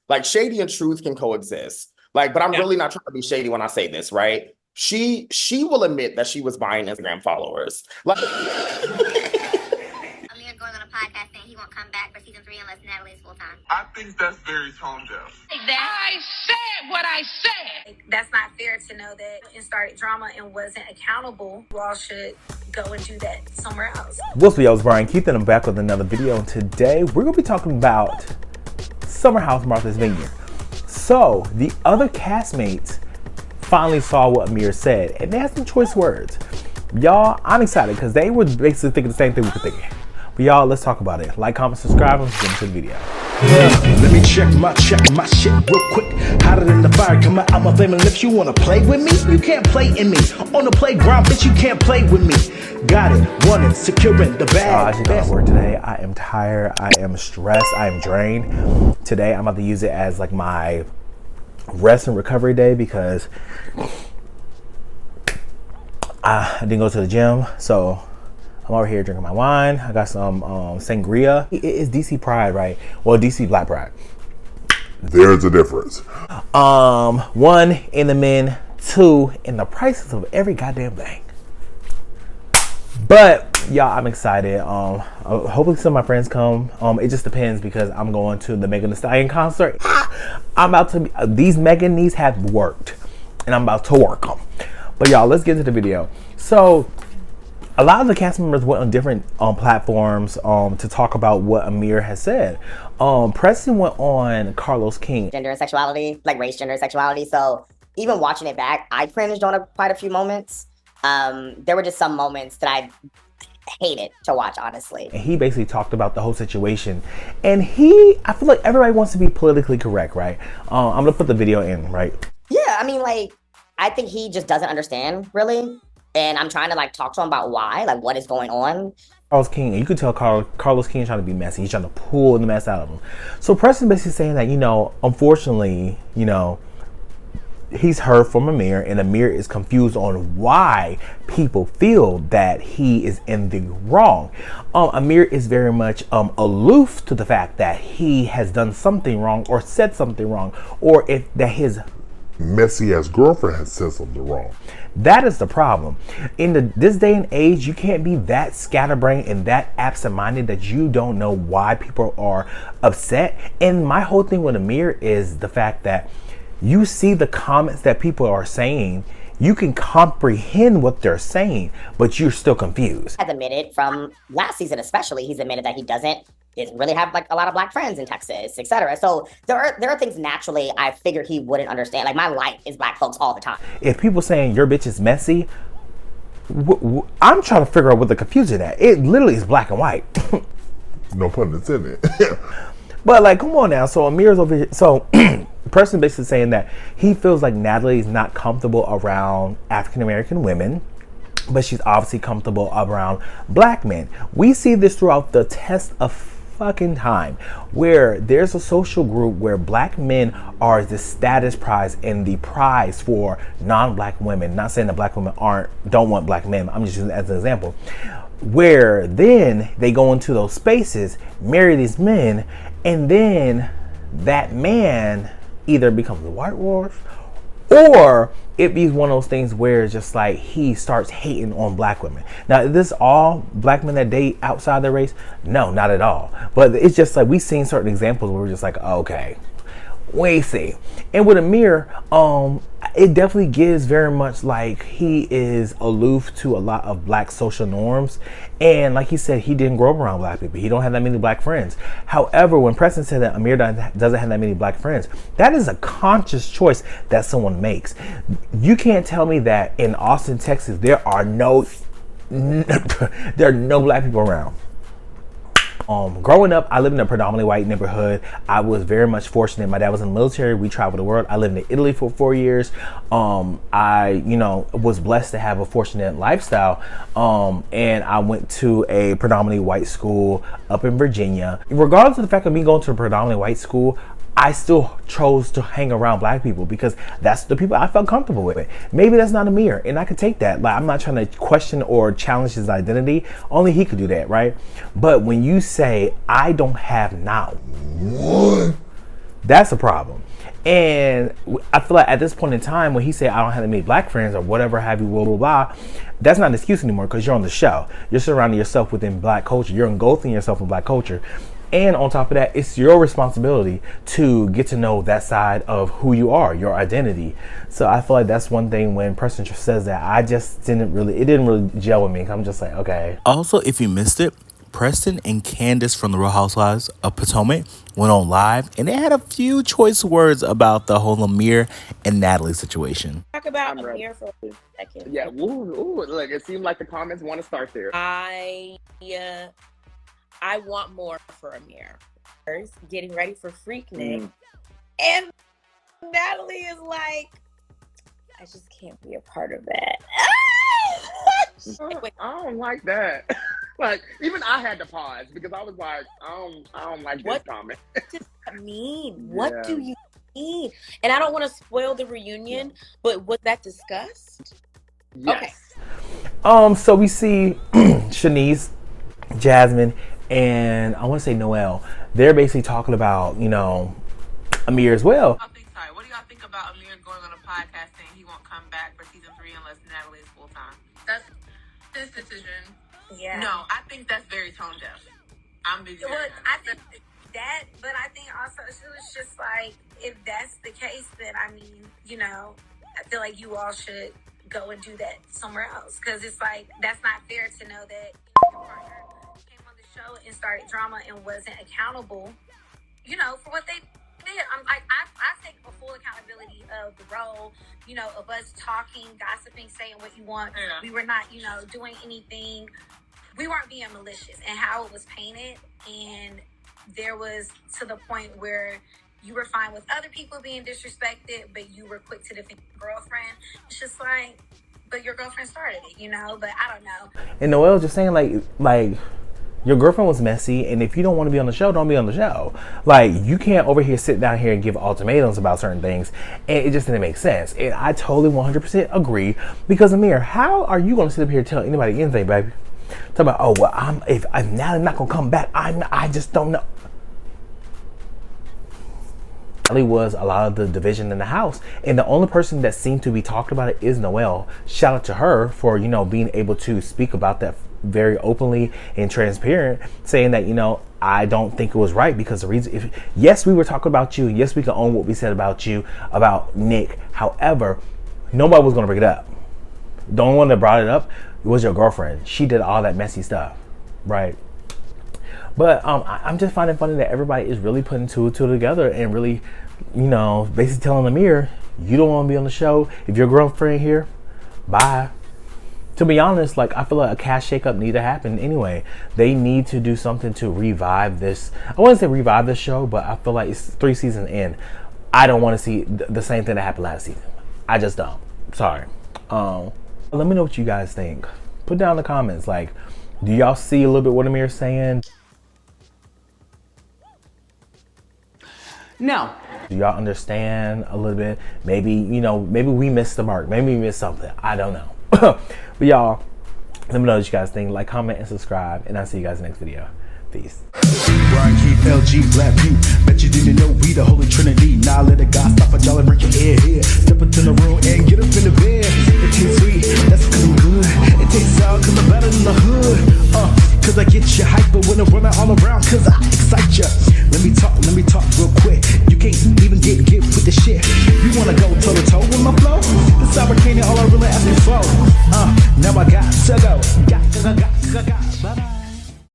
Like, shady and truth can coexist. Like, but I'm really not trying to be shady when I say this, right? She will admit that she was buying Instagram followers. Like, Amir going on a podcast saying he won't come back for season 3 unless Natalie is full time. I think that's very tone deaf. I said what I said. That's not fair to know that and started drama and wasn't accountable. You all should go and do that somewhere else. What's up, y'all? It's Brian Keith, and I'm back with another video. And today we're gonna be talking about Summer House Martha's Vineyard. So the other castmates finally saw what Amir said, and they had some choice words. Y'all, I'm excited because they were basically thinking the same thing we were thinking. But y'all, let's talk about it. Like, comment, subscribe, and get into the video. Let me check my shit real quick. Hotter than the fire coming out my flaming lips. You wanna play with me? You can't play in me. On the playground, bitch, you can't play with me. Got it, want it, securing the bag. As you know, at work today, I am tired, I am stressed, I am drained. Today, I'm about to use it as like my rest and recovery day because I didn't go to the gym, so I'm over here drinking my wine. I got some sangria. It is DC Pride, right? Well, DC Black Pride. There's a difference. 1 in the men, 2 in the prices of every goddamn thing. But y'all, I'm excited. Hopefully some of my friends come. It just depends because I'm going to the Megan Thee Stallion concert. I'm about to. These Megan knees have worked, and I'm about to work them. But y'all, let's get into the video. So, a lot of the cast members went on different platforms to talk about what Amir has said. Preston went on Carlos King. Gender and sexuality, like race, gender, and sexuality. So even watching it back, I cringed on quite a few moments. There were just some moments that I hated to watch, honestly. And he basically talked about the whole situation. And I feel like everybody wants to be politically correct, right? I'm gonna put the video in, right? Yeah, I mean, like, I think he just doesn't understand, really. And I'm trying to, like, talk to him about why, like, what is going on. Carlos King, you could tell Carlos King is trying to be messy. He's trying to pull the mess out of him. So Preston basically saying that, unfortunately, he's heard from Amir, and Amir is confused on why people feel that he is in the wrong. Amir is very much aloof to the fact that he has done something wrong or said something wrong, or that his messy ass girlfriend has said something wrong. That is the problem. In this day and age, you can't be that scatterbrained and that absent-minded that you don't know why people are upset. And my whole thing with Amir is the fact that you see the comments that people are saying, you can comprehend what they're saying, but you're still confused. Has admitted from last season, especially, he's admitted that he doesn't really have like a lot of black friends in Texas, etc. So there are things naturally I figured he wouldn't understand. Like, my life is black folks all the time. If people saying your bitch is messy, I'm trying to figure out what the confusion at. It literally is black and white. No pun intended. But like, come on now. So Amir's over here. So person basically saying that he feels like Natalie is not comfortable around African American women, but she's obviously comfortable around black men. We see this throughout the test of fucking time, where there's a social group where black men are the status prize and the prize for non-black women. Not saying that black women don't want black men. I'm just using it as an example. Where then they go into those spaces, marry these men, and then that man either becomes whitewashed, or it be one of those things where it's just like he starts hating on black women. Now, is this all black men that date outside their race? No, not at all. But it's just like we've seen certain examples where we're just like, okay, we see. And with Amir, it definitely gives very much like he is aloof to a lot of black social norms. And like he said, he didn't grow up around black people. He don't have that many black friends. However, when Preston said that Amir doesn't have that many black friends, that is a conscious choice that someone makes. You can't tell me that in Austin, Texas, there are no black people around. Growing up, I lived in a predominantly white neighborhood. I was very much fortunate. My dad was in the military. We traveled the world. I lived in Italy for 4 years. I, was blessed to have a fortunate lifestyle. And I went to a predominantly white school up in Virginia. Regardless of the fact of me going to a predominantly white school, I still chose to hang around black people because that's the people I felt comfortable with. Maybe that's not Amir, and I could take that. Like, I'm not trying to question or challenge his identity. Only he could do that, right? But when you say, I don't have not one That's a problem. And I feel like at this point in time, when he said, I don't have to make black friends or whatever have you, blah, blah, blah, that's not an excuse anymore because you're on the show. You're surrounding yourself within black culture. You're engulfing yourself in black culture. And on top of that, it's your responsibility to get to know that side of who you are, your identity. So I feel like that's one thing when Preston says that, I just it didn't really gel with me. I'm just like, okay. Also, if you missed it, Preston and Candiace from the Real Housewives of Potomac went on live and they had a few choice words about the whole Amir and Natalie situation. Talk about Amir for a second. Yeah, ooh, look, it seemed like the comments want to start there. I want more for Amir. First, getting ready for Freaknik. And Natalie is like, I just can't be a part of that. I don't like that. Like, even I had to pause because I was like, I don't like this comment. What does that mean? What do you mean? And I don't want to spoil the reunion, but was that discussed? Yes. Okay. So we see Shanice, Jasmine, and I want to say Noelle. They're basically talking about, Amir as well. What do y'all think about Amir going on a podcast saying he won't come back for season 3 unless Natalie is full time? That's his decision. Yeah. No, I think that's very tone deaf. I'm being very honest. I think that, but I think also it was just like, if that's the case, then I mean, I feel like you all should go and do that somewhere else, because it's like, that's not fair to know that your partner came on the show and started drama and wasn't accountable, for what they did. I'm like, I take a full accountability of the role, of us talking, gossiping, saying what you want. Yeah. We were not, doing anything. We weren't being malicious, and how it was painted, and there was to the point where you were fine with other people being disrespected, but you were quick to defend your girlfriend. It's just like, but your girlfriend started it, but I don't know. And Noelle just saying like your girlfriend was messy, and if you don't want to be on the show, don't be on the show. Like, you can't over here sit down here and give ultimatums about certain things, and it just didn't make sense. And I totally 100% agree, because Amir, how are you going to sit up here and tell anybody anything, baby? Talk about, oh well, if I'm not gonna come back, I just don't know. Natalie was a lot of the division in the house, and the only person that seemed to be talked about it is Noelle. Shout out to her for being able to speak about that very openly and transparent, saying that I don't think it was right, because the reason, yes, we were talking about you, yes, we can own what we said about you, about Nick. However, nobody was gonna bring it up. The only one that brought it up was your girlfriend. She did all that messy stuff, right? But I'm just finding it funny that everybody is really putting two and two together and really, basically telling Amir, you don't want to be on the show. If your girlfriend here, bye. To be honest, like, I feel like a cast shakeup need to happen anyway. They need to do something to revive this. I wouldn't say revive this show, but I feel like it's 3 seasons in. I don't want to see the same thing that happened last season. I just don't. Sorry. Let me know what you guys think. Put down in the comments, like, do y'all see a little bit what Amir's saying? No. Do y'all understand a little bit? Maybe, maybe we missed the mark. Maybe we missed something. I don't know. But y'all, let me know what you guys think. Like, comment, and subscribe. And I'll see you guys in the next video. Peace. Brian Keith, LG, Black View. Bet you didn't know we the Holy Trinity. Now let it God stop a y'all and break your head here. Step into the room and get up in the bed. It tastes sweet, that's cause I'm good. It tastes sour cause I'm better than the hood. Cause I get you hyper when I'm running all around, cause I excite ya. Let me talk real quick. You can't even get with the shit. You wanna go toe to toe with my flow? This American all I really ask you for. Now I got to go. Got